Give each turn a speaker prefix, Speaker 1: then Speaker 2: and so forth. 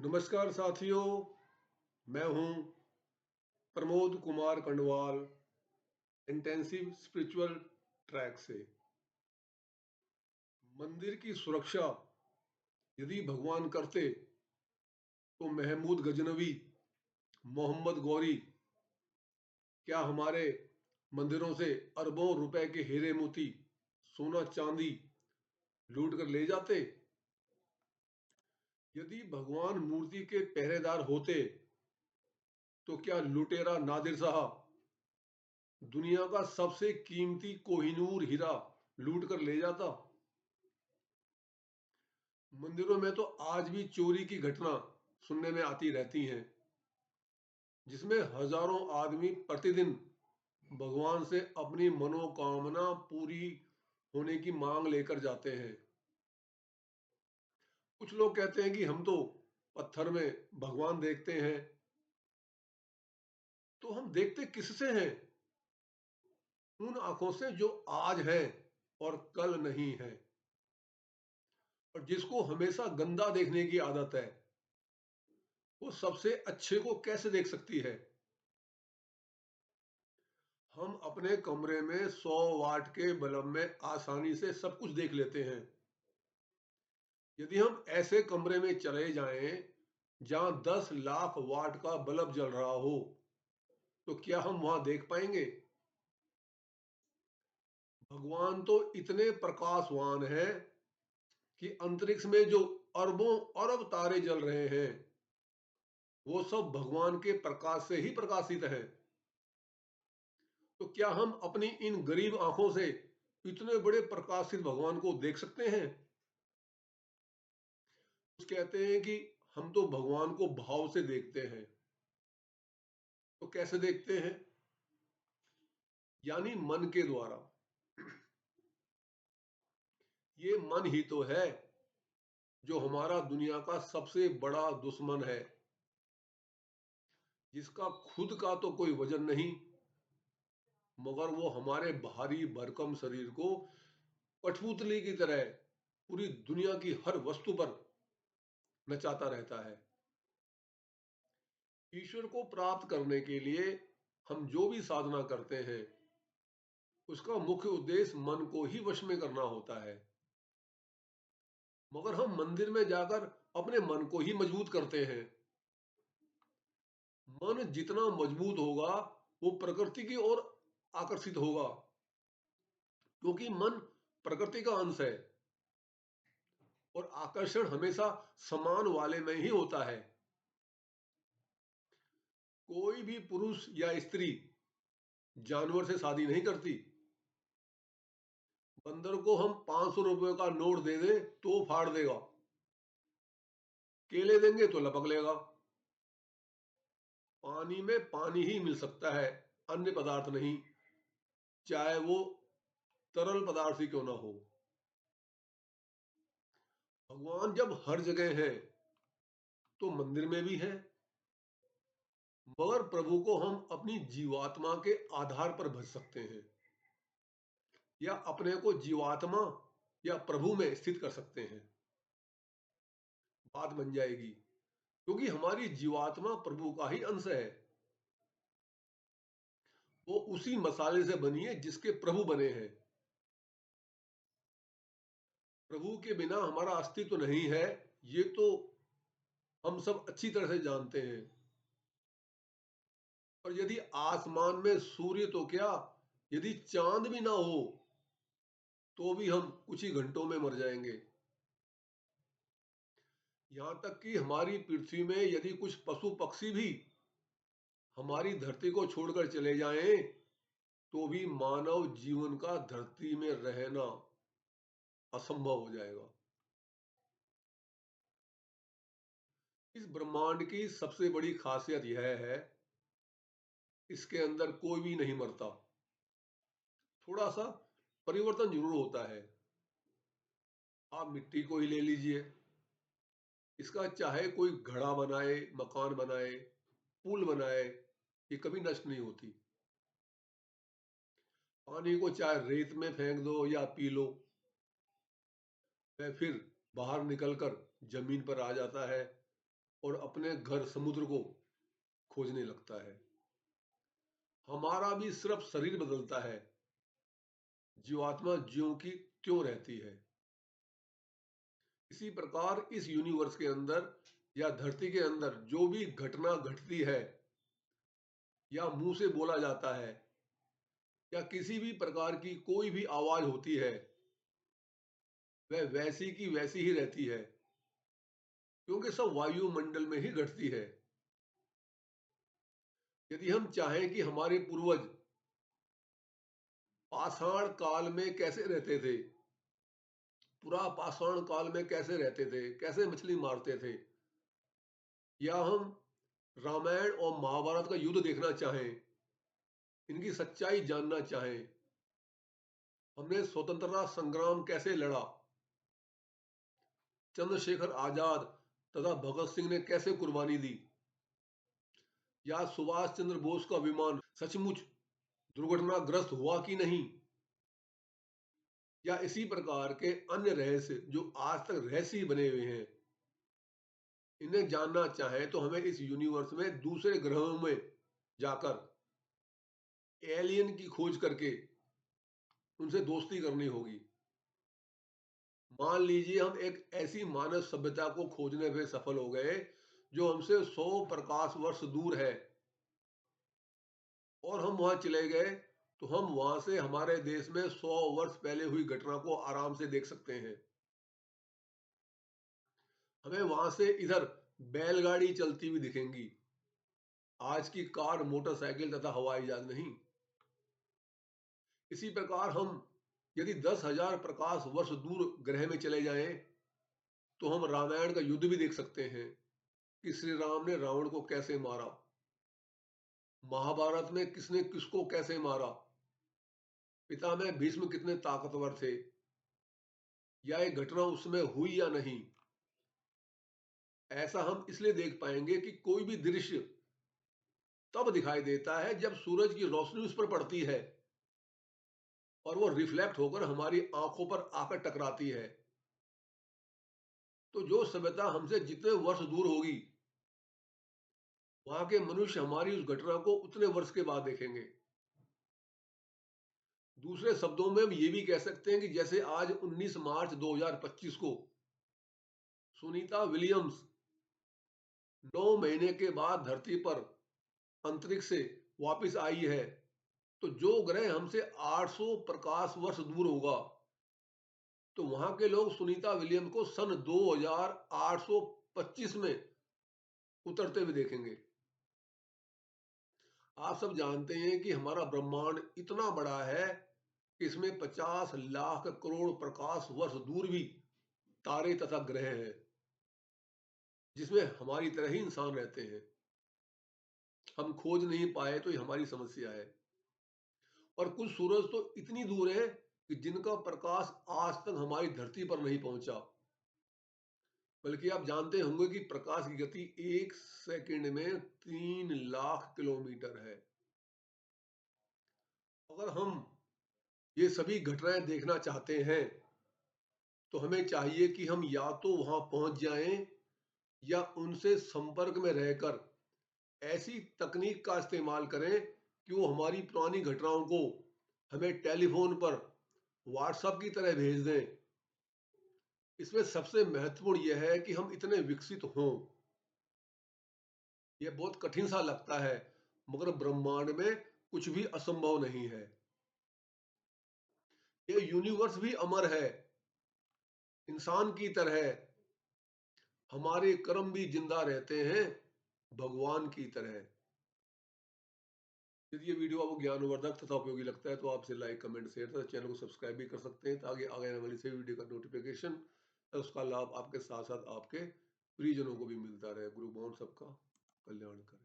Speaker 1: नमस्कार साथियों। मैं हूं Pramod Kumar Kandwal, intensive spiritual track से। मंदिर की सुरक्षा यदि भगवान करते तो महमूद गजनवी, मोहम्मद गौरी क्या हमारे मंदिरों से अरबों रुपए के हीरे मोती, सोना चांदी लूट कर ले जाते? यदि भगवान मूर्ति के पहरेदार होते तो क्या लुटेरा नादिर साहब दुनिया का सबसे कीमती कोहिनूर हीरा लूट कर ले जाता? मंदिरों में तो आज भी चोरी की घटना सुनने में आती रहती हैं, जिसमें हजारों आदमी प्रतिदिन भगवान से अपनी मनोकामना पूरी होने की मांग लेकर जाते हैं। कुछ लोग कहते हैं कि हम तो पत्थर में भगवान देखते हैं। तो हम देखते किससे हैं? उन आंखों से जो आज है और कल नहीं है, और जिसको हमेशा गंदा देखने की आदत है, वो सबसे अच्छे को कैसे देख सकती है? हम अपने कमरे में 100 वाट के बल्ब में आसानी से सब कुछ देख लेते हैं। यदि हम ऐसे कमरे में चले जाएं जहां 10 लाख वाट का बल्ब जल रहा हो, तो क्या हम वहां देख पाएंगे? भगवान तो इतने प्रकाशवान है कि अंतरिक्ष में जो अरबों अरब तारे जल रहे हैं, वो सब भगवान के प्रकाश से ही प्रकाशित हैं। तो क्या हम अपनी इन गरीब आंखों से इतने बड़े प्रकाशित भगवान को देख सकते हैं? कुछ कहते हैं कि हम तो भगवान को भाव से देखते हैं। तो कैसे देखते हैं? यानी मन के द्वारा। ये मन ही तो है जो हमारा दुनिया का सबसे बड़ा दुश्मन है, जिसका खुद का तो कोई वजन नहीं, मगर वो हमारे भारी भरकम शरीर को कठपुतली की तरह पूरी दुनिया की हर वस्तु पर नचाता रहता है। ईश्वर को प्राप्त करने के लिए हम जो भी साधना करते हैं, उसका मुख्य उद्देश्य मन को ही वश में करना होता है। मगर हम मंदिर में जाकर अपने मन को ही मजबूत करते हैं। मन जितना मजबूत होगा, वो प्रकृति की ओर आकर्षित होगा, क्योंकि मन प्रकृति का अंश है और आकर्षण हमेशा समान वाले में ही होता है। कोई भी पुरुष या स्त्री जानवर से शादी नहीं करती। बंदर को हम 500 रुपए का नोट दे दे तो वो फाड़ देगा, केले देंगे तो लपक लेगा। पानी में पानी ही मिल सकता है, अन्य पदार्थ नहीं, चाहे वो तरल पदार्थ ही क्यों ना हो। भगवान जब हर जगह है तो मंदिर में भी है, मगर प्रभु को हम अपनी जीवात्मा के आधार पर भज सकते हैं, या अपने को जीवात्मा या प्रभु में स्थित कर सकते हैं। बात बन जाएगी, क्योंकि हमारी जीवात्मा प्रभु का ही अंश है। वो उसी मसाले से बनी है जिसके प्रभु बने हैं। प्रभु के बिना हमारा अस्तित्व नहीं है, ये तो हम सब अच्छी तरह से जानते हैं। और यदि आसमान में सूर्य तो क्या, यदि चांद भी ना हो तो भी हम कुछ ही घंटों में मर जाएंगे। यहां तक कि हमारी पृथ्वी में यदि कुछ पशु पक्षी भी हमारी धरती को छोड़कर चले जाएं, तो भी मानव जीवन का धरती में रहना असंभव हो जाएगा। इस ब्रह्मांड की सबसे बड़ी खासियत यह है, इसके अंदर कोई भी नहीं मरता। थोड़ा सा परिवर्तन जरूर होता है। आप मिट्टी को ही ले लीजिए, इसका चाहे कोई घड़ा बनाए, मकान बनाए, पुल बनाए, ये कभी नष्ट नहीं होती। पानी को चाहे रेत में फेंक दो या पी लो, वह फिर बाहर निकलकर जमीन पर आ जाता है। और अपने घर समुद्र को खोजने लगता है। हमारा भी सिर्फ शरीर बदलता है, जीवात्मा ज्यों की त्यों रहती है। इसी प्रकार इस यूनिवर्स के अंदर या धरती के अंदर जो भी घटना घटती है या मुंह से बोला जाता है या किसी भी प्रकार की कोई भी आवाज होती है, वह वैसी की वैसी ही रहती है, क्योंकि सब वायुमंडल में ही घटती है। यदि हम चाहें कि हमारे पूर्वज पाषाण काल में कैसे रहते थे, पूरा पाषाण काल में कैसे रहते थे, कैसे मछली मारते थे, या हम रामायण और महाभारत का युद्ध देखना चाहें, इनकी सच्चाई जानना चाहें, हमने स्वतंत्रता संग्राम कैसे लड़ा, चंद्रशेखर आजाद तथा भगत सिंह ने कैसे कुर्बानी दी, या सुभाष चंद्र बोस का विमान सचमुच दुर्घटनाग्रस्त हुआ कि नहीं, या इसी प्रकार के अन्य रहस्य जो आज तक रहस्य ही बने हुए हैं, इन्हें जानना चाहें तो हमें इस यूनिवर्स में दूसरे ग्रहों में जाकर एलियन की खोज करके उनसे दोस्ती करनी होगी। मान लीजिए हम एक ऐसी मानव सभ्यता को खोजने में सफल हो गए जो हमसे 100 प्रकाश वर्ष दूर है, और हम वहां चले गए, तो हम वहां से हमारे देश में 100 वर्ष पहले हुई घटना को आराम से देख सकते हैं। हमें वहां से इधर बैलगाड़ी चलती हुई दिखेंगी, आज की कार, मोटरसाइकिल तथा हवाई जहाज नहीं। इसी प्रकार हम यदि 10,000 प्रकाश वर्ष दूर ग्रह में चले जाएं, तो हम रामायण का युद्ध भी देख सकते हैं कि श्री राम ने रावण को कैसे मारा, महाभारत में किसने किसको कैसे मारा, पितामह भीष्म कितने ताकतवर थे, या ये घटना उसमें हुई या नहीं। ऐसा हम इसलिए देख पाएंगे कि कोई भी दृश्य तब दिखाई देता है जब सूरज की रोशनी उस पर पड़ती है और वो रिफ्लेक्ट होकर हमारी आंखों पर आकर टकराती है। तो जो सभ्यता हमसे जितने वर्ष दूर होगी, वहां के मनुष्य हमारी उस घटना को उतने वर्ष के बाद देखेंगे। दूसरे शब्दों में हम ये भी कह सकते हैं कि जैसे आज 19 मार्च 2025 को सुनीता विलियम्स 9 महीने के बाद धरती पर अंतरिक्ष से वापस आई है, तो जो ग्रह हमसे 800 प्रकाश वर्ष दूर होगा, तो वहां के लोग सुनीता विलियम को सन 2825 में उतरते हुए देखेंगे। आप सब जानते हैं कि हमारा ब्रह्मांड इतना बड़ा है कि इसमें 50 लाख करोड़ प्रकाश वर्ष दूर भी तारे तथा ग्रह हैं, जिसमें हमारी तरह ही इंसान रहते हैं। हम खोज नहीं पाए तो ये हमारी समस्या है। और कुछ सूरज तो इतनी दूर है कि जिनका प्रकाश आज तक हमारी धरती पर नहीं पहुंचा। बल्कि आप जानते होंगे कि प्रकाश की गति 1 सेकंड में 3 लाख किलोमीटर है। अगर हम ये सभी घटनाएं देखना चाहते हैं, तो हमें चाहिए कि हम या तो वहां पहुंच जाएं या उनसे संपर्क में रहकर ऐसी तकनीक का इस्तेमाल करें कि वो हमारी पुरानी घटनाओं को हमें टेलीफोन पर व्हाट्सएप की तरह भेज दें। इसमें सबसे महत्वपूर्ण यह है कि हम इतने विकसित हों। यह बहुत कठिन सा लगता है, मगर ब्रह्मांड में कुछ भी असंभव नहीं है। यह यूनिवर्स भी अमर है, इंसान की तरह हमारे कर्म भी जिंदा रहते हैं, भगवान की तरह। यदि ये वीडियो आपको ज्ञानवर्धक तथा उपयोगी लगता है तो आपसे लाइक, कमेंट, शेयर तथा चैनल को सब्सक्राइब भी कर सकते हैं, ताकि आगे आने वाली सभी वीडियो का नोटिफिकेशन, उसका लाभ आपके साथ साथ आपके प्रियजनों को भी मिलता रहे। गुरु भगवान सबका कल्याण करे।